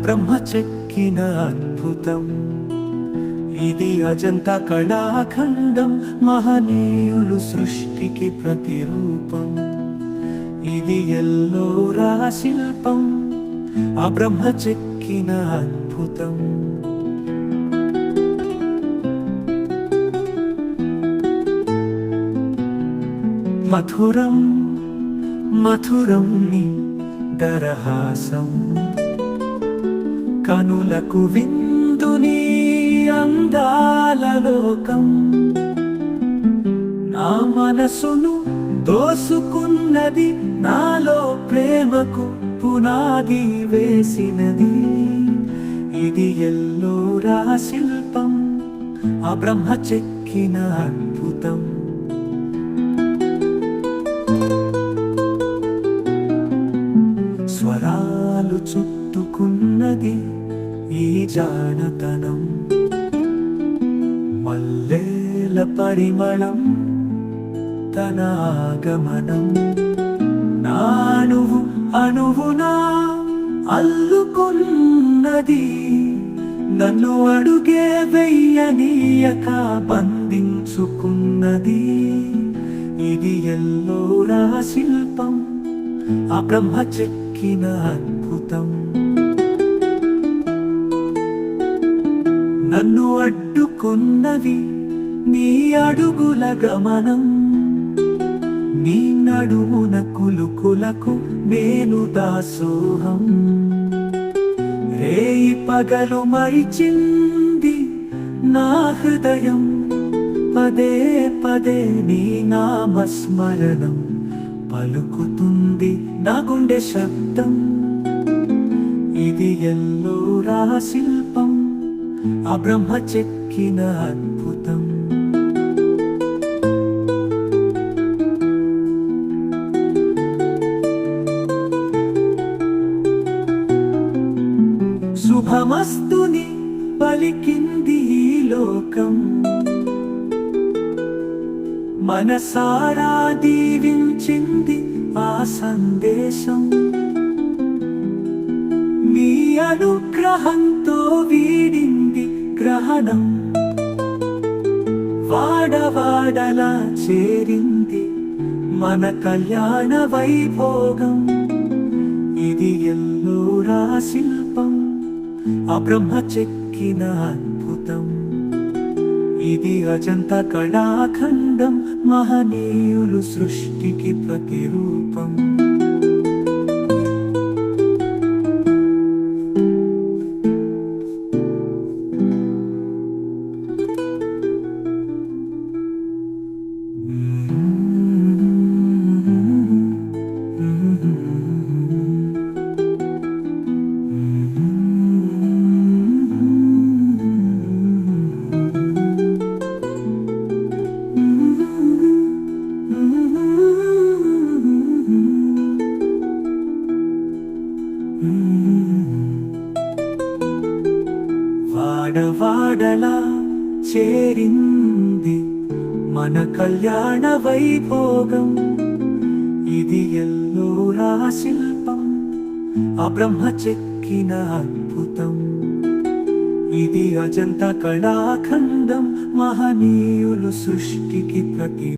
బ్రహ్మ చెక్కిన అద్భుతం. ఇది అజంతా కళాఖండం, మహనీయులు సృష్టికి ప్రతిరూపం. ఇది ఎల్లోరా శిల్పం, ఆ బ్రహ్మ చెక్కిన అద్భుతం. మధురం మధురం నీ దరహాసం, కనులకు విందుని అందాల లోకం. నా మనసును దోసుకున్నది, నాలో ప్రేమకు పునాది వేసినది. ఇది ఎల్లోరా శిల్పం, ఆ బ్రహ్మ చెక్కిన అద్భుతం. స్వరాలు చుట్టుకున్నది ఈ జానతనం, మల్లేల పరిమళం తన ఆగమనం. నా అణువు అణువునా అల్లుకున్నది, నన్ను అడుగే వెయ్యనీయక బంధించుకున్నది. ఇది ఎల్లోరా శిల్పం, ఆ బ్రహ్మ చెక్కిన అద్భుతం. నన్ను అడ్డుకున్నవి నీ అడుగుల గమనం, నీ నడుమున కులుకులకు నేను దాసోహం. రేయి పగలు మరిచింది నా హృదయం, పదే పదే నీ నామస్మరణం పలుకుతుంది నా గుండె శబ్దం. ఇది ఎల్లోరా శిల్పం, ఆ బ్రహ్మ చెక్కిన అద్భుతం. శుభమస్తుని పలికింది ఈ లోకం, మనసారా దీవించింది ఆ సందేశం. మీ అనుగ్రహంతో వీడింది గ్రహణం, వాడవాడలా చేరింది మన కళ్యాణ వైభోగం. ఇది ఎల్లోరా శిల్పం, ఆ బ్రహ్మ చెక్కిన అద్భుతం. ఇది అజంతా కళాఖండం, మహనీయులు సృష్టికి ప్రతిరూపం. వాడవాడలా చేరింది మన కళ్యాణ వైభోగం. ఇది ఎల్లోరా శిల్పం, ఆ బ్రహ్మ చెక్కిన అద్భుతం. ఇది అజంతా కళాఖండం, మహనీయులు సృష్టికి ప్రతి